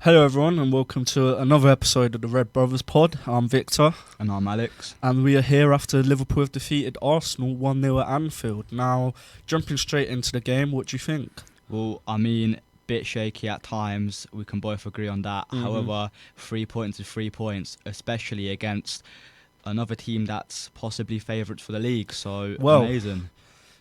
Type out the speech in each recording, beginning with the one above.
Hello everyone and welcome to another episode of the Red Brothers Pod. I'm Victor. And I'm Alex. And we are here after Liverpool have defeated Arsenal 1-0 at Anfield. Now, jumping straight into the game, what do you think? Well, I mean, bit shaky at times. We can both agree on that. Mhm. However, 3 points is 3 points, especially against another team that's possibly favourites for the league. So, Well, amazing.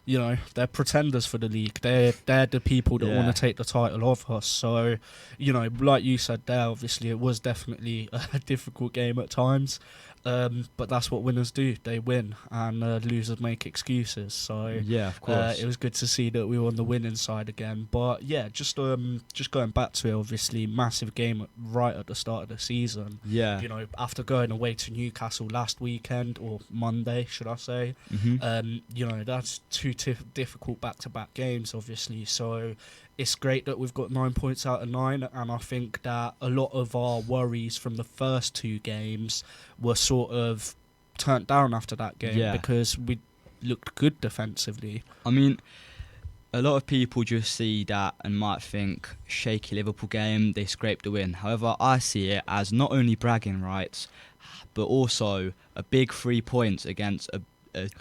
You know, they're pretenders for the league. They're the people that want to take the title off us. So, you know, like you said there, obviously it was definitely a difficult game at times. But that's what winners do. They win and losers make excuses. So Yeah, of course. it was good to see that we were on the winning side again. But yeah, just going back to it, obviously massive game right at the start of the season. Yeah. You know, after going away to Newcastle last weekend, or Monday, should I say, you know, that's two difficult back-to-back games, obviously. So it's great that we've got 9 points out of 9, and I think that a lot of our worries from the first two games were sort of turned down after that game because we looked good defensively. I mean, a lot of people just see that and might think shaky Liverpool game, they scraped the win. However, I see it as not only bragging rights, but also a big 3 points against a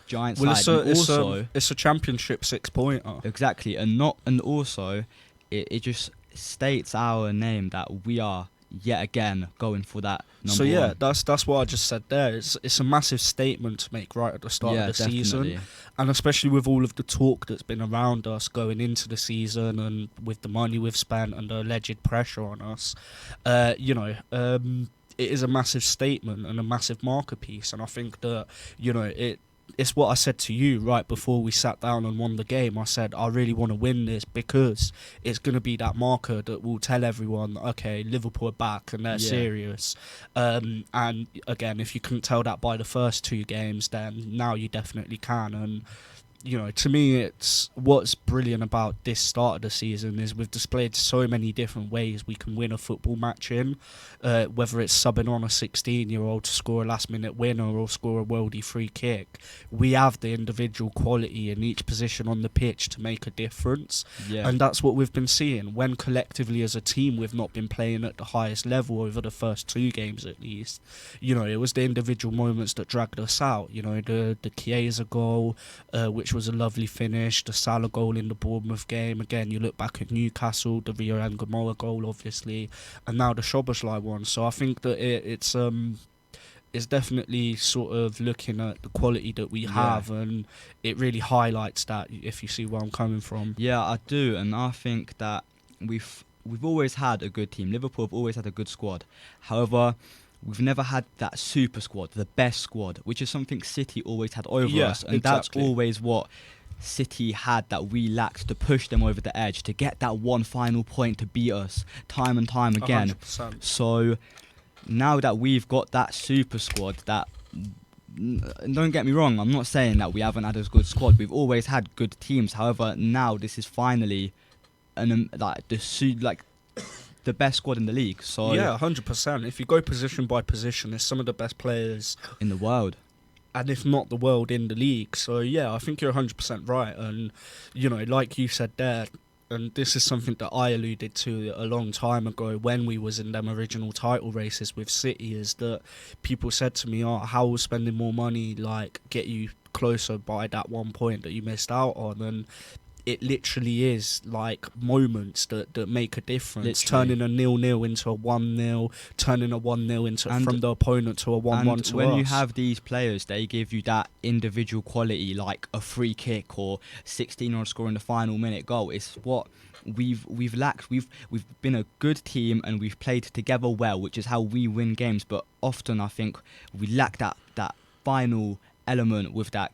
giant side. It's a championship 6-pointer. Exactly, and also it just states our name that we are yet again going for that number one. That's what I just said there. It's a massive statement to make right at the start of the season, and especially with all of the talk that's been around us going into the season, and with the money we've spent and the alleged pressure on us, it is a massive statement and a massive marker piece. And I think that, you know, it's what I said to you right before we sat down and won the game. I said, I really want to win this because it's going to be that marker that will tell everyone, okay, Liverpool are back and they're serious. And again, if you couldn't tell that by the first two games, then now you definitely can. And, you know, to me, it's what's brilliant about this start of the season is we've displayed so many different ways we can win a football match in, whether it's subbing on a 16-year-old to score a last-minute winner or score a worldie free kick. We have the individual quality in each position on the pitch to make a difference, and that's what we've been seeing. When collectively as a team we've not been playing at the highest level over the first two games at least, you know, it was the individual moments that dragged us out. You know, the Chiesa goal, which was a lovely finish, the Salah goal in the Bournemouth game. Again, you look back at Newcastle, the Rio and Gamora goal, obviously, and now the Szoboszlai one. So I think that it's definitely sort of looking at the quality that we have, and it really highlights that, if you see where I'm coming from. Yeah, I do, and I think that we've always had a good team. Liverpool have always had a good squad. However, we've never had that super squad, the best squad, which is something City always had over us. And that's always what City had that we lacked to push them over the edge, to get that one final point to beat us time and time again. 100%. So now that we've got that super squad, that, don't get me wrong, I'm not saying that we haven't had a good squad. We've always had good teams. However, now this is finally the best squad in the league. So yeah, 100%. If you go position by position, it's some of the best players in the world, and if not the world, in the league. So yeah, I think you're 100% right. And, you know, like you said there, and this is something that I alluded to a long time ago when we was in them original title races with City, is that people said to me, how will spending more money like get you closer by that 1 point that you missed out on? And it literally is like moments that make a difference. Turning a 0-0 into a 1-0, turning a 1-0 into from the opponent to a 1-1 to when us. you have these players, they give you that individual quality, like a free kick or 16-year-old scoring the final minute goal. It's what we've lacked. We've been a good team and we've played together well, which is how we win games. But often I think we lack that final element with that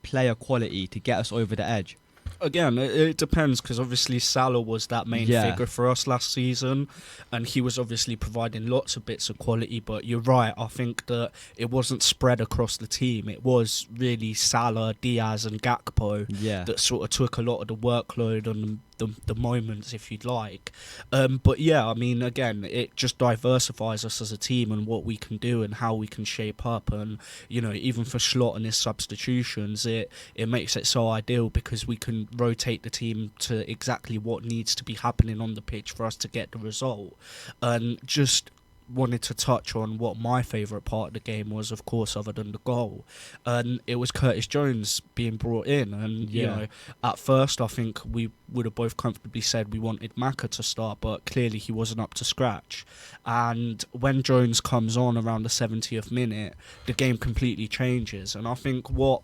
player quality to get us over the edge. Again, it depends, because obviously Salah was that main figure for us last season, and he was obviously providing lots of bits of quality. But you're right, I think that it wasn't spread across the team. It was really Salah, Diaz and Gakpo that sort of took a lot of the workload and the moments, if you'd like. But yeah, I mean, again, it just diversifies us as a team and what we can do and how we can shape up. And even for Slot and his substitutions, it makes it so ideal because we can rotate the team to exactly what needs to be happening on the pitch for us to get the result. And just wanted to touch on what my favourite part of the game was, of course, other than the goal. And it was Curtis Jones being brought in. And, at first, I think we would have both comfortably said we wanted Maka to start, but clearly he wasn't up to scratch. And when Jones comes on around the 70th minute, the game completely changes. And I think what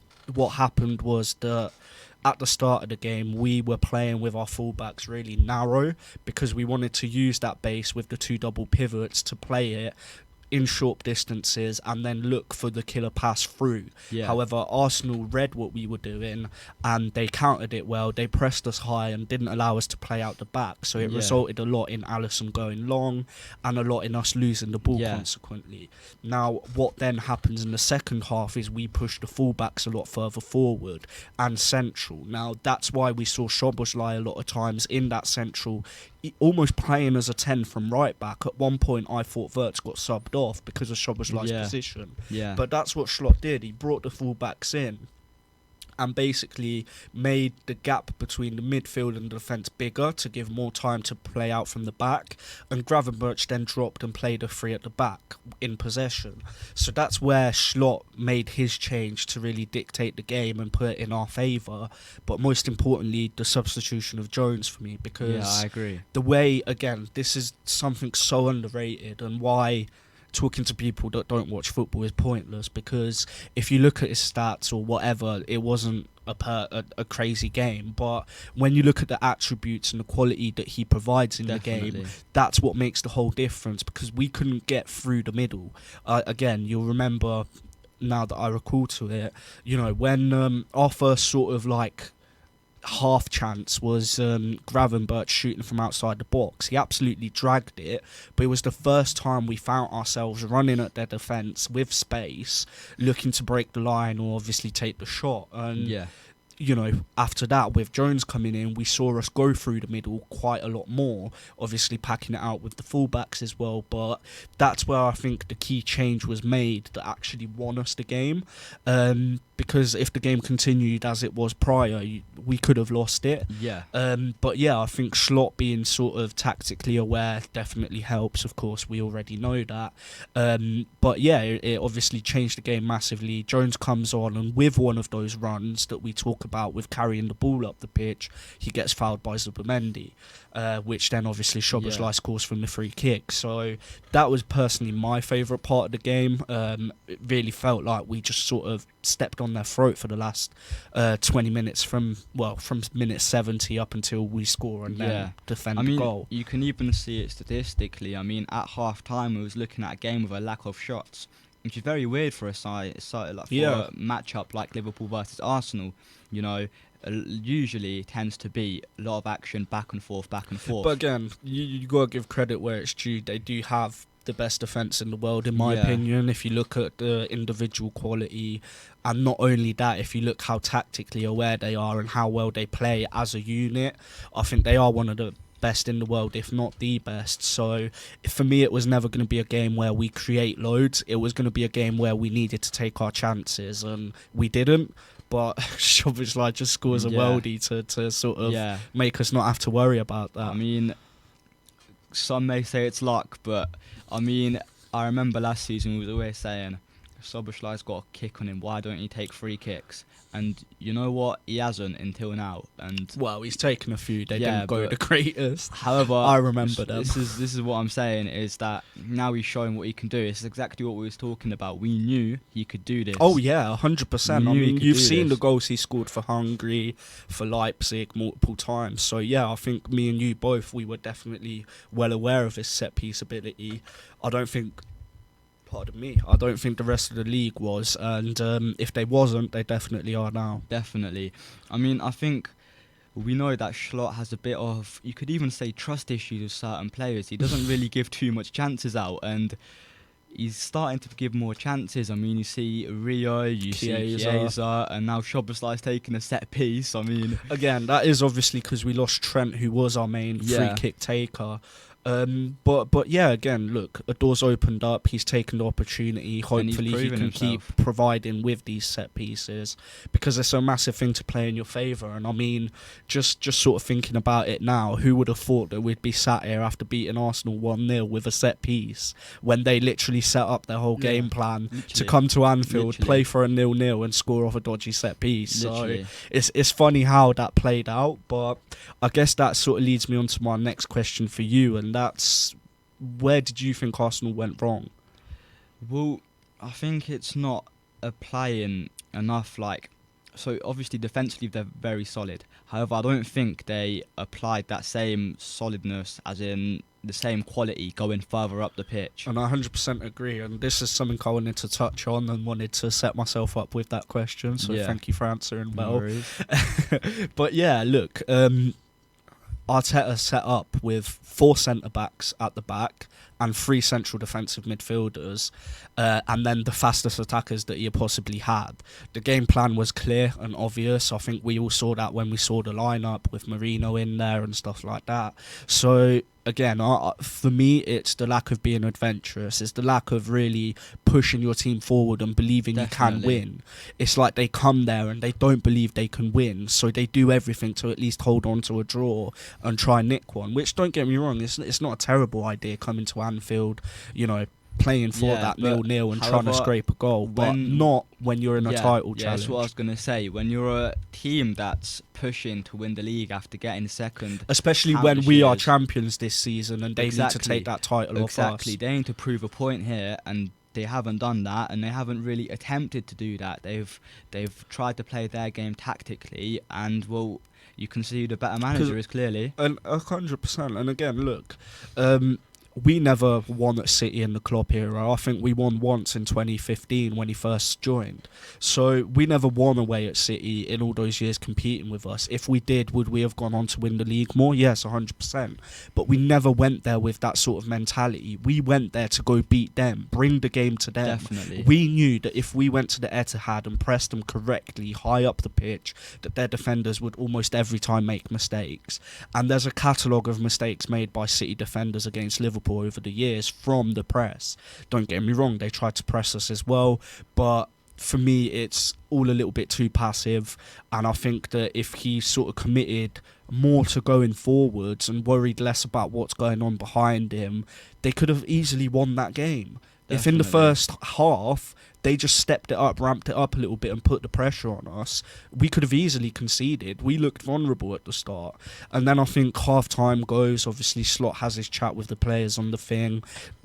happened was that at the start of the game, we were playing with our fullbacks really narrow because we wanted to use that base with the two double pivots to play it in short distances and then look for the killer pass through. Yeah. However, Arsenal read what we were doing and they countered it well. They pressed us high and didn't allow us to play out the back. So it resulted a lot in Alisson going long and a lot in us losing the ball consequently. Now, what then happens in the second half is we push the fullbacks a lot further forward and central. Now, that's why we saw Szoboszlai a lot of times in that central, almost playing as a 10 from right back. At one point, I thought Wirtz got subbed off because of Szoboszlai's position. Yeah. But that's what Slot did. He brought the full-backs in and basically made the gap between the midfield and the defence bigger to give more time to play out from the back. And Gravenberch then dropped and played a three at the back in possession. So that's where Slot made his change to really dictate the game and put it in our favour. But most importantly, the substitution of Jones for me, because I agree. the way, again, this is something so underrated and why talking to people that don't watch football is pointless, because if you look at his stats or whatever, it wasn't a crazy game, but when you look at the attributes and the quality that he provides in the game, that's what makes the whole difference, because we couldn't get through the middle. Again, you'll remember, now that I recall to it, when our first sort of like half chance was Gravenberch shooting from outside the box. He absolutely dragged it, but it was the first time we found ourselves running at their defence with space, looking to break the line or obviously take the shot. And after that, with Jones coming in, we saw us go through the middle quite a lot more, obviously packing it out with the fullbacks as well. But that's where I think the key change was made that actually won us the game. Because if the game continued as it was prior, we could have lost it. Yeah. But yeah, I think Slot being sort of tactically aware definitely helps. Of course, we already know that. But yeah, it obviously changed the game massively. Jones comes on, and with one of those runs that we talk about with carrying the ball up the pitch, he gets fouled by Zubimendi, which then obviously Szoboszlai scores from the free kick. So that was personally my favourite part of the game. It really felt like we just sort of stepped on their throat for the last 20 minutes from minute 70 up until we score and then defend the goal. You can even see it statistically. I mean, at half time we was looking at a game with a lack of shots, which is very weird for a matchup like Liverpool versus Arsenal. Usually tends to be a lot of action back and forth. But again, you got to give credit where it's due. They do have the best defence in the world, in my opinion, if you look at the individual quality. And not only that, if you look how tactically aware they are and how well they play as a unit, I think they are one of the best in the world, if not the best. So for me, it was never going to be a game where we create loads. It was going to be a game where we needed to take our chances, and we didn't. But Szoboszlai just scores a worldie to sort of make us not have to worry about that. I mean, some may say it's luck, but I mean, I remember last season we was always saying, Szoboszlai's got a kick on him, why don't he take free kicks? And you know what? He hasn't until now. And well, he's taken a few. They didn't go the greatest. However, I remember them. This is what I'm saying, is that now he's showing what he can do. It's exactly what we was talking about. We knew he could do this. Oh yeah, 100%. I mean, you've seen the goals he scored for Hungary, for Leipzig multiple times. So yeah, I think me and you both, we were definitely well aware of his set piece ability. I don't think the rest of the league was, and if they wasn't, they definitely are now. Definitely. I mean, I think we know that Slot has a bit of, you could even say, trust issues with certain players. He doesn't really give too much chances out, and he's starting to give more chances. I mean, you see Rio, you see Chiesa. Chiesa, and now Szoboszlai's taking a set piece. I mean, Again, that is obviously because we lost Trent, who was our main free kick taker. But yeah, again, look, a door's opened up. He's taken the opportunity. Hopefully, he can keep providing with these set pieces, because it's a massive thing to play in your favour. And I mean, just sort of thinking about it now, who would have thought that we'd be sat here after beating Arsenal 1-0 with a set piece when they literally set up their whole game plan to come to Anfield, play for a 0-0 and score off a dodgy set piece. So it's funny how that played out. But I guess that sort of leads me on to my next question for you, and that's, where did you think Arsenal went wrong? Well, I think it's not applying enough, so obviously defensively they're very solid. However, I don't think they applied that same solidness, as in the same quality, going further up the pitch. And I 100% agree, and this is something I wanted to touch on and wanted to set myself up with that question, so thank you for answering well. But yeah, look, Arteta set up with 4 centre-backs at the back and 3 central defensive midfielders, and then the fastest attackers that you possibly had. The game plan was clear and obvious. I think we all saw that when we saw the lineup with Marino in there and stuff like that. So again, for me, it's the lack of being adventurous. It's the lack of really pushing your team forward and believing you can win. It's like they come there and they don't believe they can win, so they do everything to at least hold on to a draw and try and nick one, which, don't get me wrong, it's not a terrible idea coming to Anfield, playing for that 0-0 and trying to scrape a goal, but not when you're in a title challenge. That's what I was going to say. When you're a team that's pushing to win the league after getting second, especially when we are champions this season and they need to take that title off us. They need to prove a point here, and they haven't done that, and they haven't really attempted to do that. They've tried to play their game tactically, and you can see who the better manager is, clearly. And 100%. And again, look, we never won at City in the Klopp era. I think we won once in 2015 when he first joined. So we never won away at City in all those years competing with us. If we did, would we have gone on to win the league more? Yes, 100%. But we never went there with that sort of mentality. We went there to go beat them, bring the game to them. Definitely. We knew that if we went to the Etihad and pressed them correctly high up the pitch, that their defenders would almost every time make mistakes. And there's a catalogue of mistakes made by City defenders against Liverpool over the years from the press. Don't get me wrong, they tried to press us as well, but for me it's all a little bit too passive, and I think that if he sort of committed more to going forwards and worried less about what's going on behind him, they could have easily won that game. Definitely. If in the first half they just stepped it up, ramped it up a little bit and put the pressure on us, we could have easily conceded. We looked vulnerable at the start. And then I think half-time goes, obviously Slot has his chat with the players on the thing.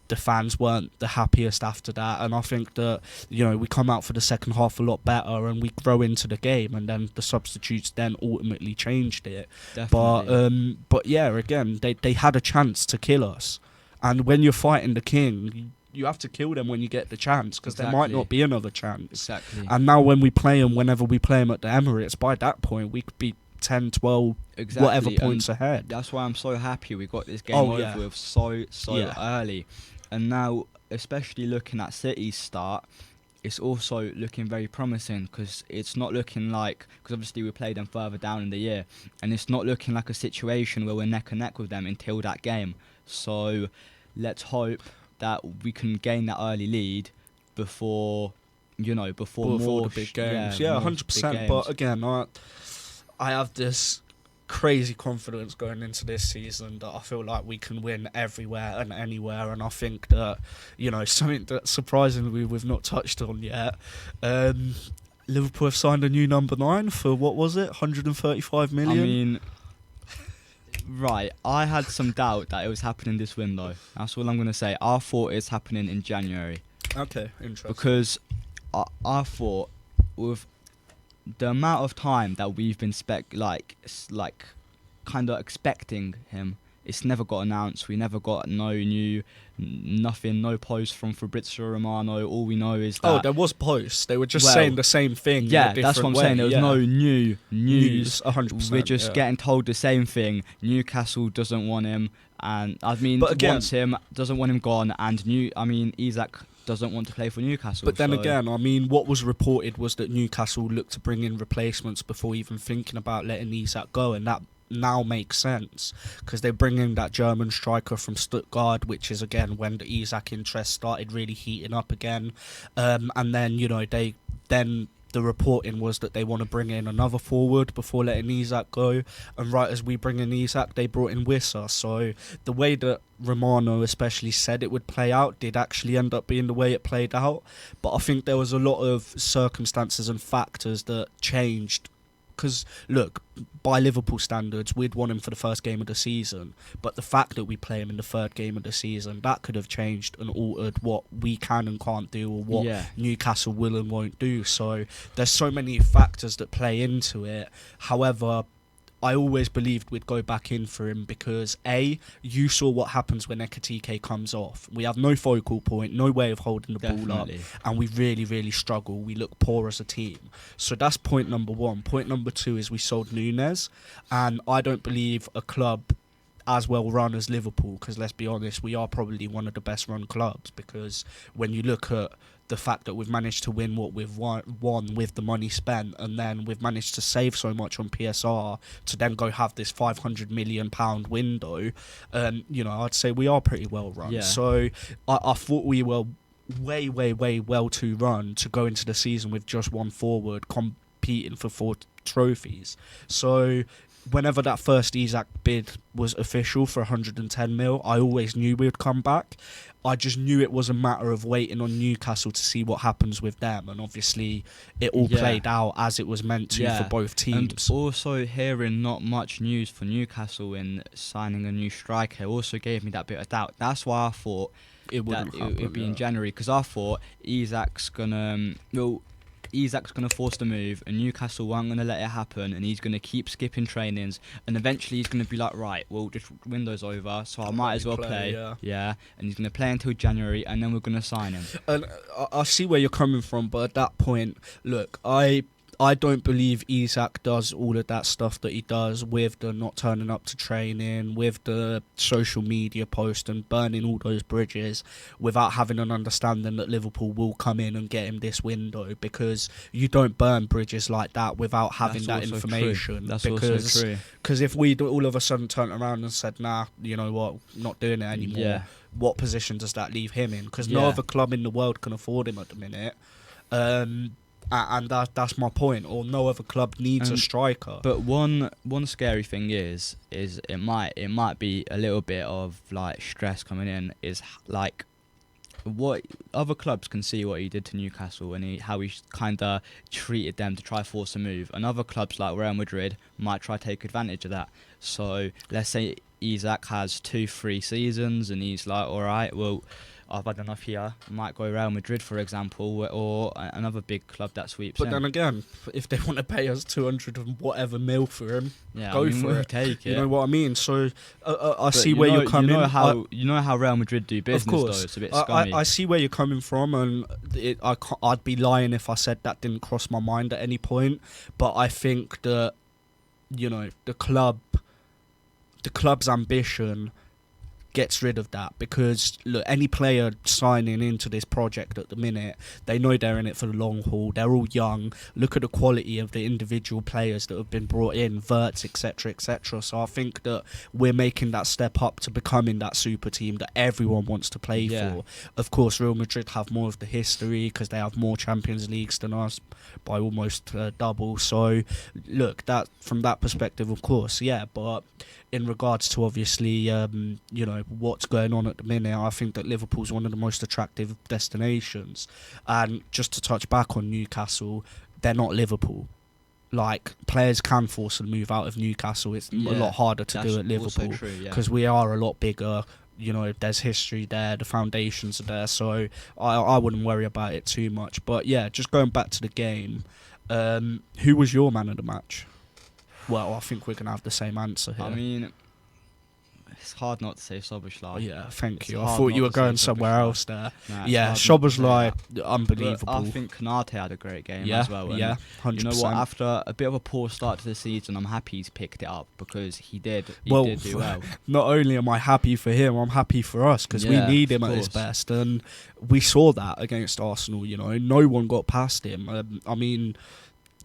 The fans weren't the happiest after that, and I think that, we come out for the second half a lot better and we grow into the game, and then the substitutes then ultimately changed it. Definitely. But yeah, again, they had a chance to kill us. And when you're fighting the king, you have to kill them when you get the chance, because there might not be another chance. Exactly. And now when we play them, whenever we play them at the Emirates, by that point we could be 10, 12, whatever points ahead. That's why I'm so happy we got this game over with so early. And now, especially looking at City's start, it's also looking very promising, because it's not looking like, because obviously we played them further down in the year, and it's not looking like a situation where we're neck and neck with them until that game. So let's hope that we can gain that early lead before more the big games. Yeah, 100%. But again, I have this crazy confidence going into this season that I feel like we can win everywhere and anywhere, and I think that, something that surprisingly we've not touched on yet, Liverpool have signed a new number 9 for, what was it, 135 million? I mean, right, I had some doubt that it was happening this window. That's all I'm going to say. I thought it's happening in January. Okay, interesting. Because I thought with the amount of time that we've been kind of expecting him, it's never got announced. We never got nothing, no post from Fabrizio Romano. All we know is that... Oh, there was posts. They were just saying the same thing. Yeah, that's what I'm saying. There was no new news. 100%. We're just getting told the same thing. Newcastle doesn't want him, and wants him, doesn't want him gone, and Isak doesn't want to play for Newcastle. But then so again, I mean, what was reported was that Newcastle looked to bring in replacements before even thinking about letting Isak go, and that now makes sense because they bring in that German striker from Stuttgart, which is again when the Isak interest started really heating up again, and then the reporting was that they want to bring in another forward before letting Isak go, and right as we bring in Isak, they brought in Wissa. So the way that Romano especially said it would play out did actually end up being the way it played out, but I think there was a lot of circumstances and factors that changed. Because, look, by Liverpool standards, we'd want him for the first game of the season. But the fact that we play him in the third game of the season, that could have changed and altered what we can and can't do, or what Newcastle will and won't do. So there's so many factors that play into it. However, I always believed we'd go back in for him because, A, you saw what happens when Ekatike comes off. We have no focal point, no way of holding the ball up, and we really, really struggle. We look poor as a team. So that's point number one. Point number two is we sold Núñez, and I don't believe a club as well run as Liverpool, because let's be honest, we are probably one of the best run clubs, because when you look at the fact that we've managed to win what we've won with the money spent, and then we've managed to save so much on PSR to then go have this £500 million window, I'd say we are pretty well run. Yeah. So I thought we were way well to run to go into the season with just one forward competing for 4 trophies. So whenever that first Isak bid was official for 110 mil, I always knew we would come back. I just knew it was a matter of waiting on Newcastle to see what happens with them, and obviously it all played out as it was meant to for both teams. And also hearing not much news for Newcastle in signing a new striker also gave me that bit of doubt. That's why I thought it would be in January, because I thought Isak's gonna force the move, and Newcastle weren't going to let it happen, and he's going to keep skipping trainings, and eventually he's going to be like, right, well, this window's over, so I might as well play. And he's going to play until January, and then we're going to sign him. And I see where you're coming from, but at that point, look, I don't believe Isak does all of that stuff that he does with the not turning up to training, with the social media post and burning all those bridges without having an understanding that Liverpool will come in and get him this window, because you don't burn bridges like that without having that information. That's also true. Because if we all of a sudden turned around and said, nah, you know what, not doing it anymore, what position does that leave him in? Because no other club in the world can afford him at the minute. And that's my point. Or no other club needs a striker. But one scary thing is it might be a little bit of like stress coming in. Is like what other clubs can see what he did to Newcastle, and how he kind of treated them to try force a move. And other clubs like Real Madrid might try to take advantage of that. So let's say Isak has 2-3 seasons, and he's like, all right, well, I've had enough here. Might go Real Madrid, for example, or another big club that sweeps in. But then again, if they want to pay us 200 and whatever mil for him, go for it. Take it. You know what I mean? So I see where you're coming. You know how Real Madrid do business, of course. though. It's a bit scummy. I see where you're coming from, and I'd be lying if I said that didn't cross my mind at any point. But I think that, the club's ambition gets rid of that, because look, any player signing into this project at the minute, they know they're in it for the long haul. They're all young. Look at the quality of the individual players that have been brought in, Wirtz, etc. So I think that we're making that step up to becoming that super team that everyone wants to play for. Of course, Real Madrid have more of the history because they have more Champions Leagues than us by almost double. So look, that from that perspective, of course, but in regards to obviously what's going on at the minute, I think that Liverpool's one of the most attractive destinations. And just to touch back on Newcastle, they're not Liverpool. Like, players can force a move out of Newcastle. It's a lot harder to do at Liverpool because we are a lot bigger. There's history there, the foundations are there, so I wouldn't worry about it too much. But just going back to the game, who was your man of the match? Well, I think we're going to have the same answer here. I mean, It's hard not to say Szoboszlai. Yeah, thank It's you. I hard thought not you were to say going somewhere Szoboszlai. else there. Nah, it's Yeah, hard not to say Szoboszlai, that. unbelievable. But I think Konate had a great game yeah, as well. And yeah, 100%. you know what? After a bit of a poor start to the season, I'm happy he's picked it up because he did do well. Not only am I happy for him, I'm happy for us because we Yeah, need him of at his course. best, and we saw that against Arsenal. You know, no one got past him. I mean,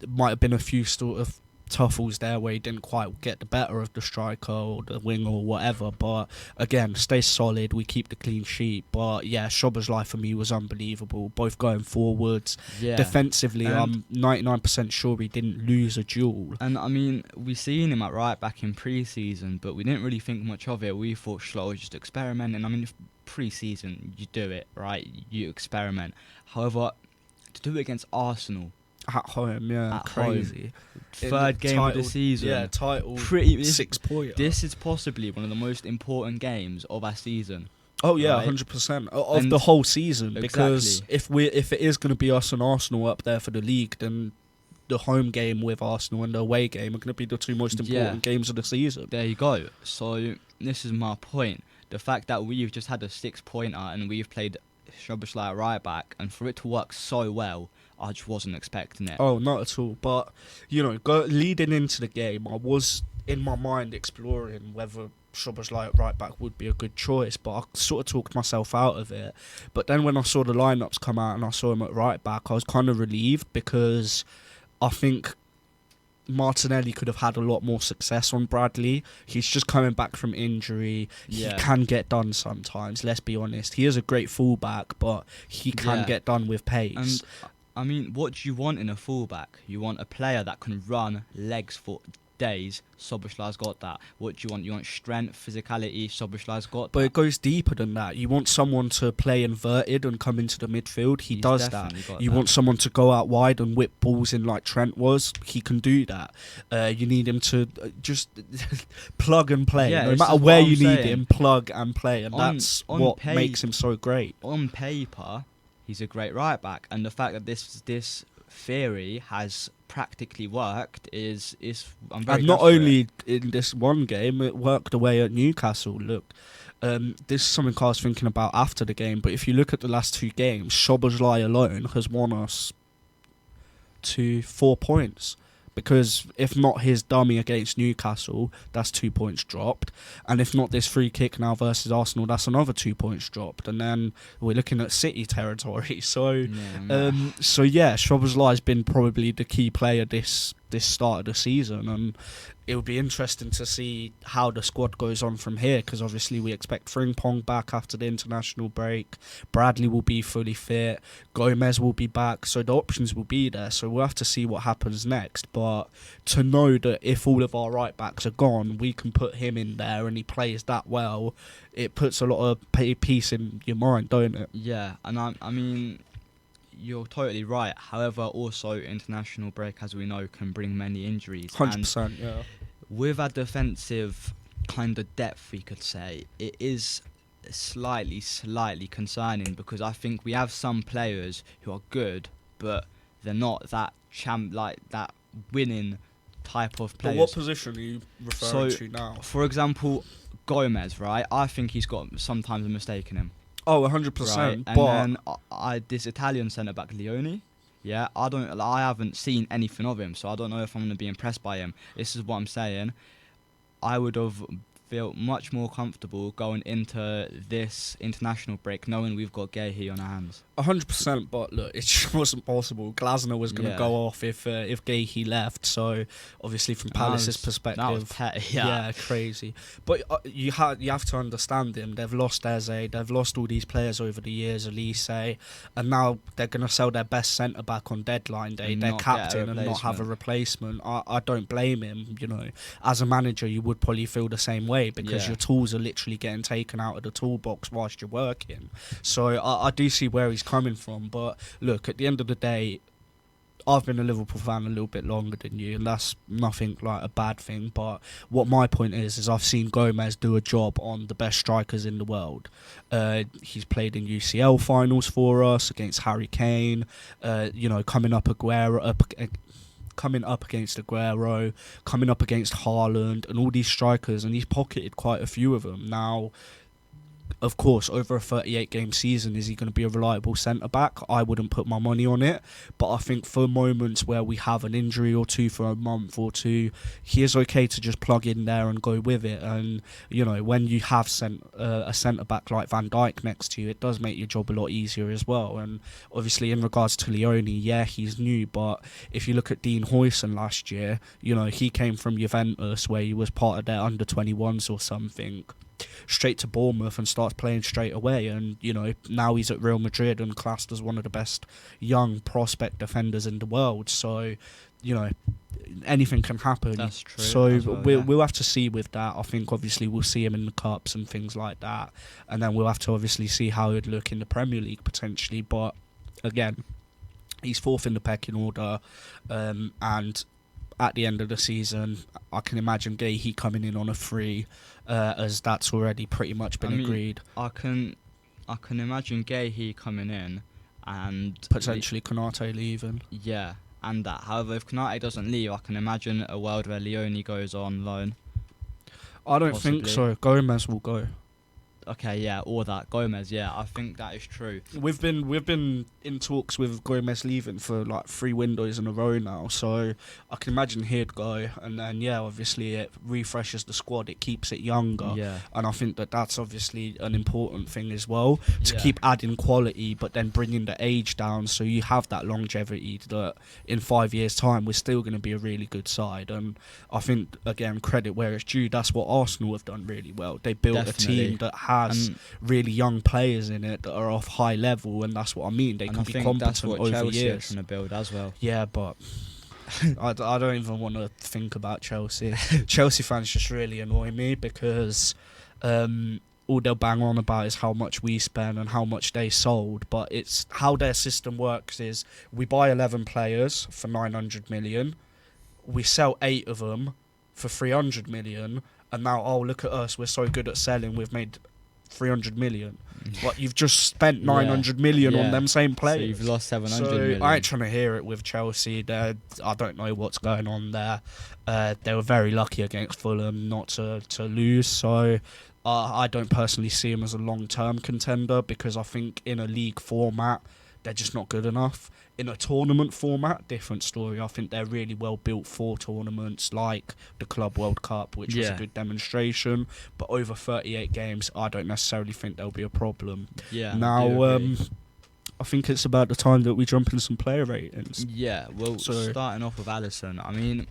it might have been a few sort of tuffles there where he didn't quite get the better of the striker or the winger or whatever, but again, stay solid. We keep the clean sheet. But yeah, Szoboszlai for me was unbelievable, both going forwards. Yeah. Defensively, And- I'm 99% sure he didn't lose a duel. And I mean, we seen him at right back in pre-season, but we didn't really think much of it. We thought Schlott was just experimenting. I mean, if pre-season, you do it, right? You experiment. However, to do it against Arsenal, At home, yeah, At crazy. third game of the Title- season, Yeah, title pretty 6 point. This is possibly one of the most important games of our season. Oh yeah, right? 100% of And- the whole season. Because Exactly. if it is going to be us and Arsenal up there for the league, then the home game with Arsenal and the away game are going to be the two most important games of the season. There you go. So this is my point. The fact that we've just had a 6-pointer and we've played Szoboszlai at right back, and for it to work so well, I just wasn't expecting it. Oh, not at all. But you know, leading into the game, I was in my mind exploring whether Szoboszlai at right back would be a good choice, but I sort of talked myself out of it. But then when I saw the lineups come out and I saw him at right back, I was kind of relieved because I think Martinelli could have had a lot more success on Bradley. He's just coming back from injury. Yeah. He can get done sometimes, let's be honest. He is a great fullback, but he can Yeah. get done with pace. And I mean, what do you want in a fullback? You want a player that can run legs for days. Szoboszlai's got that. What do you want? You want strength, physicality. Szoboszlai's got But that. it goes deeper than that. You want someone to play inverted and come into the midfield. He He's does that. definitely got You that. want someone to go out wide and whip balls in like Trent was. He can do that. You need him to just plug and play. Yeah, No this matter is what where I'm you need saying. him, plug and play. And On- that's on what pa- makes him so great. On paper, he's a great right back, and the fact that this theory has practically worked is I'm very And not glad for it. only in this one game, it worked away at Newcastle. Look, this is something I was thinking about after the game, but if you look at the last two games, Szoboszlai alone has won us to 4 points. Because if not his dummy against Newcastle, that's 2 points dropped. And if not this free kick now versus Arsenal, that's another 2 points dropped. And then we're looking at City territory. So, Yeah, Szoboszlai's been probably the key player this start of the season. And it would be interesting to see how the squad goes on from here. Because obviously we expect Frimpong back after the international break. Bradley will be fully fit. Gomez will be back. So the options will be there. So we'll have to see what happens next. But to know that if all of our right backs are gone, we can put him in there and he plays that well, it puts a lot of peace in your mind, don't it? Yeah, and I mean, you're totally right. However, also international break, as we know, can bring many injuries. 100%, yeah. And with our defensive kind of depth, we could say, it is slightly concerning because I think we have some players who are good, but they're not that that winning type of But players. what position are you referring So, to now? For example, Gomez, right? I think he's got sometimes a mistake in him. Oh, 100%. Right? But And then this Italian centre back Leone, yeah, I haven't seen anything of him, so I don't know if I'm going to be impressed by him. This is what I'm saying. I would have felt much more comfortable going into this international break knowing we've got Gahey on our hands. 100%, but look, it just wasn't possible. Glasner was going to Yeah. go off if Gahey left, so obviously from Palace's perspective, That was petty, yeah. crazy. But you have to understand him. They've lost Eze, they've lost all these players over the years, Elise, and now they're going to sell their best centre back on deadline day, And their not get a captain, and not have a replacement. I don't blame him. You know, as a manager, you would probably feel the same way because Yeah. your tools are literally getting taken out of the toolbox whilst you're working. So I do see where he's coming from, but look, at the end of the day, I've been a Liverpool fan a little bit longer than you, and that's nothing like a bad thing. But what my point is I've seen Gomez do a job on the best strikers in the world. He's played in UCL finals for us against Harry Kane. Coming up coming up against Aguero, coming up against Haaland, and all these strikers, and he's pocketed quite a few of them. Now, of course, over a 38-game season, is he going to be a reliable centre-back? I wouldn't put my money on it. But I think for moments where we have an injury or two for a month or two, he is okay to just plug in there and go with it. And, you know, when you have a centre-back like Van Dijk next to you, it does make your job a lot easier as well. And obviously, in regards to Leone, yeah, he's new. But if you look at Dean Huijsen last year, you know, he came from Juventus, where he was part of their under-21s or something, straight to Bournemouth and starts playing straight away, and you know, now he's at Real Madrid and classed as one of the best young prospect defenders in the world. So, you know, anything can happen. That's true. So we'll have to see with that. I think obviously we'll see him in the cups and things like that, and then we'll have to obviously see how he'd look in the Premier League potentially. But again, he's fourth in the pecking order, and at the end of the season, I can imagine Gahey coming in on a free, as that's already pretty much been agreed. I can imagine Gahey coming in and potentially Konate leaving. Yeah, and that. However, if Konate doesn't leave, I can imagine a world where Leone goes on loan. I don't think so. Gomez will go. Okay, yeah, or that Gomez. Yeah, I think that is true. We've been in talks with Gomez leaving for like 3 windows in a row now, so I can imagine he'd go, and then yeah, obviously it refreshes the squad, it keeps it younger, and I think that's obviously an important thing as well, to keep adding quality, but then bringing the age down, so you have that longevity that in 5 years' time we're still going to be a really good side. And I think again, credit where it's due, that's what Arsenal have done really well. They built a team that has really young players in it that are off high level, and that's what I mean. They can be competent that's what over Chelsea years. are trying to build as well. Yeah, but I don't even want to think about Chelsea. Chelsea fans just really annoy me because all they'll bang on about is how much we spend and how much they sold, but it's how their system works is we buy 11 players for 900 million, we sell 8 of them for 300 million, and now, oh, look at us, we're so good at selling, we've made 300 million. But you've just spent 900 million on them same players. So you've lost 700 million. I ain't trying to hear it with Chelsea. I don't know what's going on there. They were very lucky against Fulham not to lose. So I don't personally see them as a long-term contender, because I think in a league format, they're just not good enough. In a tournament format, different story. I think they're really well built for tournaments like the Club World Cup, which was a good demonstration. But over 38 games, I don't necessarily think there'll be a problem. Yeah. Now, I think it's about the time that we jump into some player ratings. Yeah, well, starting off with Alisson, I mean,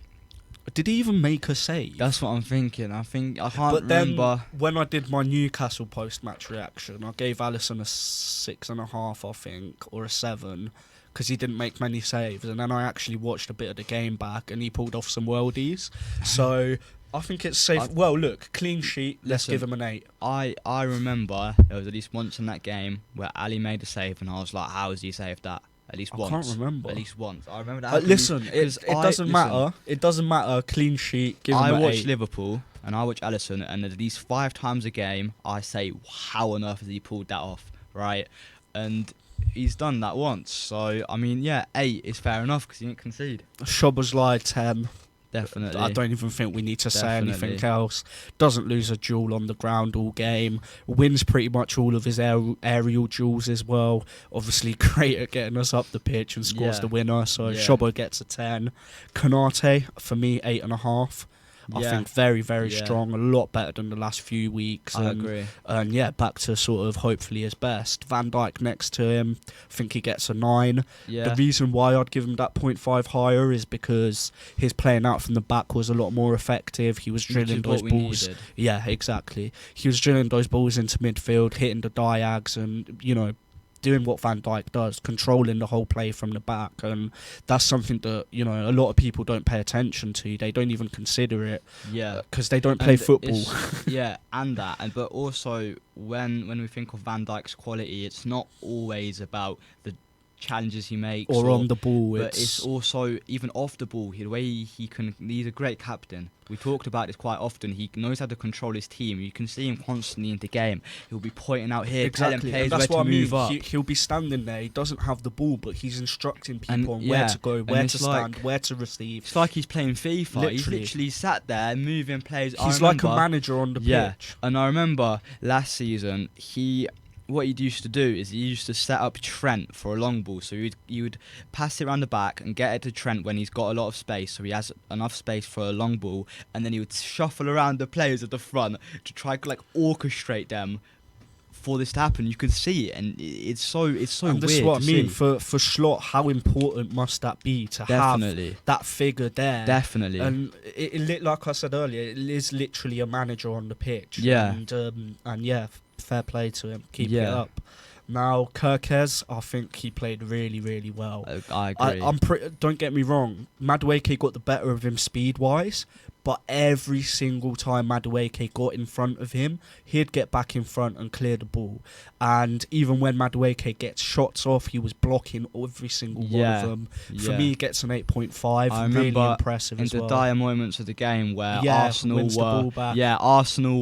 did he even make a save? That's what I'm thinking. I can't but remember. Then, when I did my Newcastle post-match reaction, I gave Alisson a 6.5, I think, or a 7, because he didn't make many saves. And then I actually watched a bit of the game back, and he pulled off some worldies. So I think it's safe. Well, look, clean sheet. Let's give him an 8. I remember there was at least once in that game where Ali made a save, and I was like, how has he saved that? At least once. I can't remember. At least once. I remember that. Listen, it doesn't matter. It doesn't matter. Clean sheet. Give him an 8. I watch Liverpool and I watch Alisson, and at least 5 times a game, I say, how on earth has he pulled that off, right? And he's done that once. So, I mean, yeah, 8 is fair enough because he didn't concede. Szoboszlai 10. Definitely. I don't even think we need to say anything else. Doesn't lose a duel on the ground all game. Wins pretty much all of his aerial duels as well. Obviously great at getting us up the pitch and scores the winner. So Szobo gets a 10. Konate, for me, 8.5. I think very, very strong, a lot better than the last few weeks. I agree. And yeah, back to sort of hopefully his best. Van Dijk next to him, I think he gets a 9. Yeah. The reason why I'd give him that 0.5 higher is because his playing out from the back was a lot more effective. He was drilling those balls. Yeah, exactly. He was drilling those balls into midfield, hitting the diags, and you know, doing what Van Dijk does, controlling the whole play from the back. And that's something that, you know, a lot of people don't pay attention to. They don't even consider it. Yeah. Because they don't play football. Yeah, and that. But also, when we think of Van Dijk's quality, it's not always about the challenges he makes, or on the ball. but it's also even off the ball. The way he can, he's a great captain. We talked about this quite often. He knows how to control his team. You can see him constantly in the game. He'll be pointing out here, telling players where to move up. He'll be standing there. He doesn't have the ball, but he's instructing people on where to go, where to stand, where to receive. It's like he's playing FIFA. He's literally sat there moving players. He's like a manager on the pitch. And I remember last season, what he used to do is he used to set up Trent for a long ball. So he would pass it around the back and get it to Trent when he's got a lot of space, so he has enough space for a long ball, and then he would shuffle around the players at the front to try to like orchestrate them for this to happen. You could see it, and it's so and weird. This is what I mean. For Slot, how important must that be to have that figure there? Definitely. And it like I said earlier, it is literally a manager on the pitch. Yeah. And yeah, fair play to him. Keep it up. Now, Kirkez, I think he played really, really well. I agree. Don't get me wrong, Madueke got the better of him speed-wise, but every single time Madueke got in front of him, he'd get back in front and clear the ball. And even when Madueke gets shots off, he was blocking every single one of them. For me, he gets an 8.5. Really impressive as well. In the dire moments of the game where Arsenal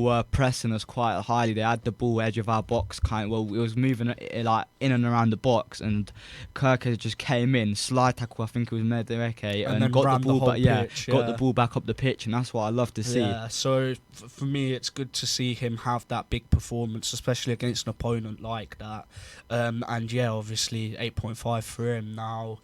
were pressing us quite highly, they had the ball edge of our box, it was moving like in and around the box, and Kirk just came in, slide tackle, I think it was Madueke, and got the ball back. Got the ball back up the pitch, and that's what I love to see. Yeah, so for me, it's good to see him have that big performance, especially against an opponent like that. And yeah, obviously 8.5 for him. Now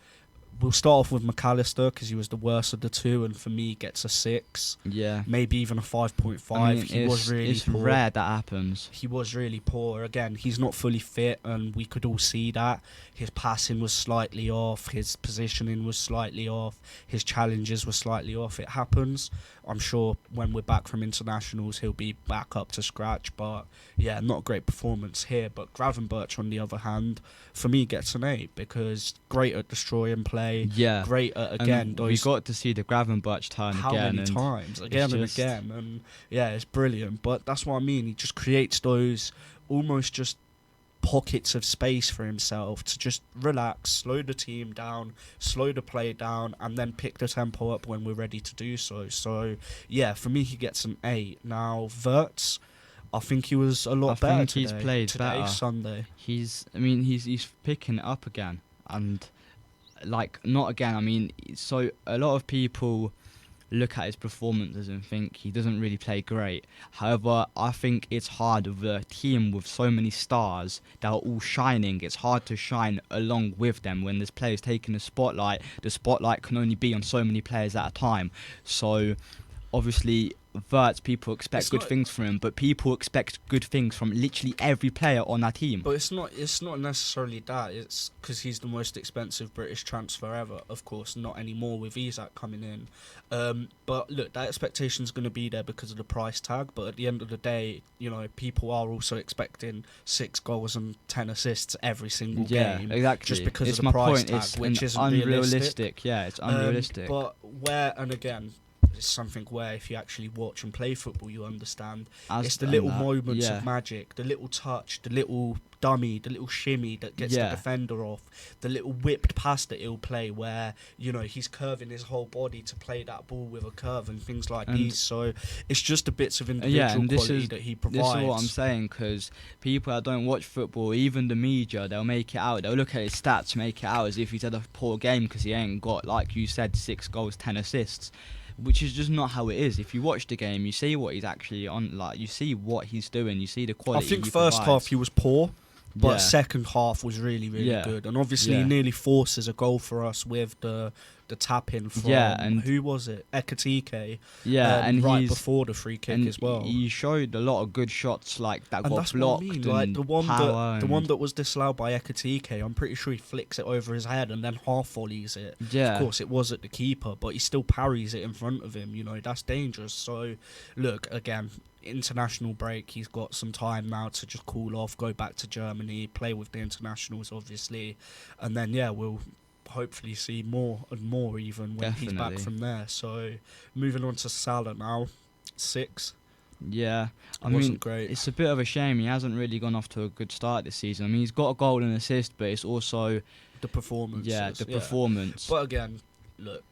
we'll start off with McAllister because he was the worst of the two, and for me, he gets a 6. Yeah, maybe even a 5.5. He was really it's poor. Rare that happens. He was really poor. Again, he's not fully fit, and we could all see that. His passing was slightly off. His positioning was slightly off. His challenges were slightly off. It happens. I'm sure when we're back from internationals, he'll be back up to scratch. But yeah, not a great performance here. But Gravenberch, on the other hand, for me, gets an 8 because great at destroying play. Yeah. Great at, again, we got to see the Gravenberch turn how again. Many times? Again and again. And yeah, it's brilliant. But that's what I mean. He just creates those almost just pockets of space for himself to just relax, slow the team down, slow the play down, and then pick the tempo up when we're ready to do so. So yeah, for me, he gets an 8. Now Wirtz, I think he was a lot better. I think he's played better. Sunday. He's picking it up again, and not again. So a lot of people look at his performances and think he doesn't really play great. However, I think it's hard with a team with so many stars that are all shining. It's hard to shine along with them when there's players taking the spotlight. The spotlight can only be on so many players at a time. So obviously Wirtz, people expect good things from him, but people expect good things from literally every player on that team. But it's not necessarily that. It's because he's the most expensive British transfer ever. Of course, not anymore with Isak coming in. But look, that expectation's going to be there because of the price tag. But at the end of the day, people are also expecting 6 goals and 10 assists every single game. Yeah, exactly. Just because of the price tag, which is unrealistic. Yeah, it's unrealistic. But again, it's something where if you actually watch and play football, you understand. It's the little moments of magic, the little touch, the little dummy, the little shimmy that gets the defender off, the little whipped pass that he'll play where, he's curving his whole body to play that ball with a curve and things like these. So it's just the bits of individual quality that he provides. This is what I'm saying, because people that don't watch football, even the media, they'll make it out. They'll look at his stats, make it out as if he's had a poor game because he ain't got, like you said, 6 goals, 10 assists. Which is just not how it is. If you watch the game, you see what he's actually on. You see what he's doing. You see the quality. I think first half he was poor, but second half was really, really good. And obviously, he nearly forces a goal for us with the tap in from and who was it? Ekitike. And right before the free kick as well. He showed a lot of good shots that got that's blocked. What I mean. Like the one that was disallowed by Ekitike, I'm pretty sure he flicks it over his head and then half volleys it. Yeah. Of course, it was at the keeper, but he still parries it in front of him. That's dangerous. So, look, again, international break, he's got some time now to just cool off, go back to Germany, play with the internationals, obviously, and then we'll hopefully see more and more even when he's back from there. So moving on to Salah now, 6. Yeah, I It wasn't mean, great. it's a bit of a shame he hasn't really gone off to a good start this season. I mean, he's got a goal and assist, but it's also The performances. the performance. But again, look,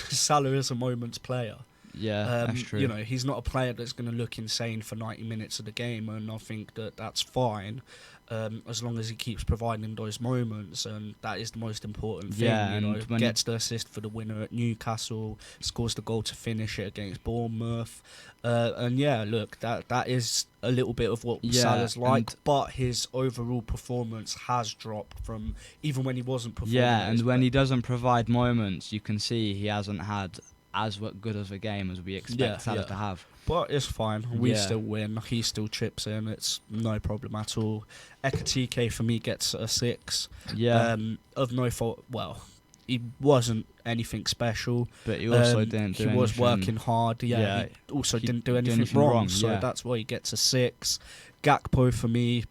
Salah is a moments player. Yeah, that's true. You know, he's not a player that's going to look insane for 90 minutes of the game, and I think that that's fine, as long as he keeps providing those moments, and that is the most important thing. Yeah, you know, and when gets the assist for the winner at Newcastle, scores the goal to finish it against Bournemouth, and yeah, look, that is a little bit of what Salah's like, but his overall performance has dropped from even when he wasn't performing. Yeah, and when he doesn't provide moments, you can see he hasn't had as good of a game as we expect Salah to have. But it's fine. We still win. He still chips in. It's no problem at all. Ekatike for me gets a 6. Yeah. Of no fault. Well, he wasn't anything special. But he also didn't do anything. He was working hard. Yeah. He also didn't do anything wrong. So that's why he gets a 6. Gakpo for me.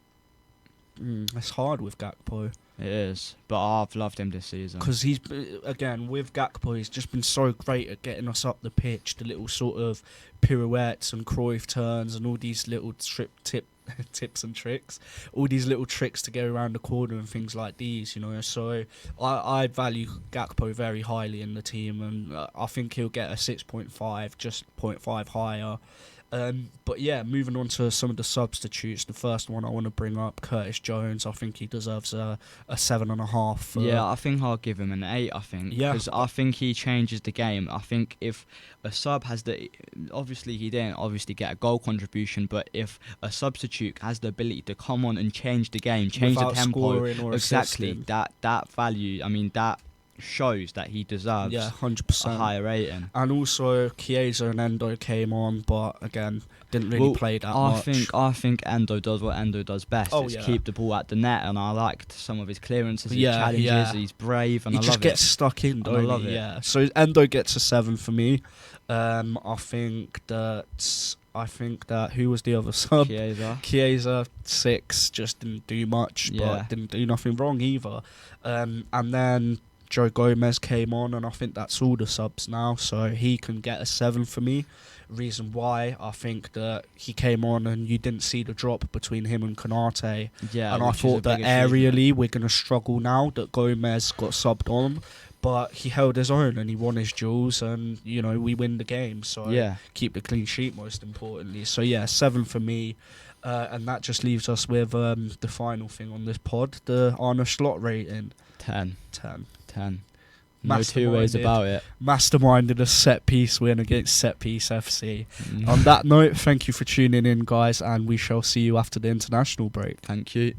It's hard with Gakpo. It is, but I've loved him this season. Because he's, again, with Gakpo, he's just been so great at getting us up the pitch, the little sort of pirouettes and Cruyff turns and all these little tips and tricks, all these little tricks to get around the corner and things like these, you know. So I value Gakpo very highly in the team, and I think he'll get a 6.5, just 0.5 higher. But yeah, moving on to some of the substitutes. The first one I want to bring up, Curtis Jones. I think he deserves a 7.5. Yeah, I think I'll give him an 8. I think because I think he changes the game. I think if a sub has obviously he didn't get a goal contribution, but if a substitute has the ability to come on and change the game, change the tempo, exactly that value. I mean that shows that he deserves 100% a higher rating. And also Chiesa and Endo came on, but again didn't really play that much. I think Endo does what Endo does best. Keep the ball at the net, and I liked some of his clearances, his challenges. He's brave, and he just gets stuck in. I love it. Yeah. So Endo gets a 7 for me. I think that who was the other sub? Chiesa 6, just didn't do much, but didn't do nothing wrong either. And then Joe Gomez came on, and I think that's all the subs now, so he can get a 7 for me. Reason why, I think that he came on and you didn't see the drop between him and Konate. And I thought that aerially we're going to struggle now that Gomez got subbed on, but he held his own and he won his duels, and you know, we win the game, so keep the clean sheet most importantly. So 7 for me. And that just leaves us with the final thing on this pod, the Arne Slot rating. 10. 10. No two ways about it. Masterminded a set piece win against Set Piece FC. On that note, thank you for tuning in, guys, and we shall see you after the international break. Thank you.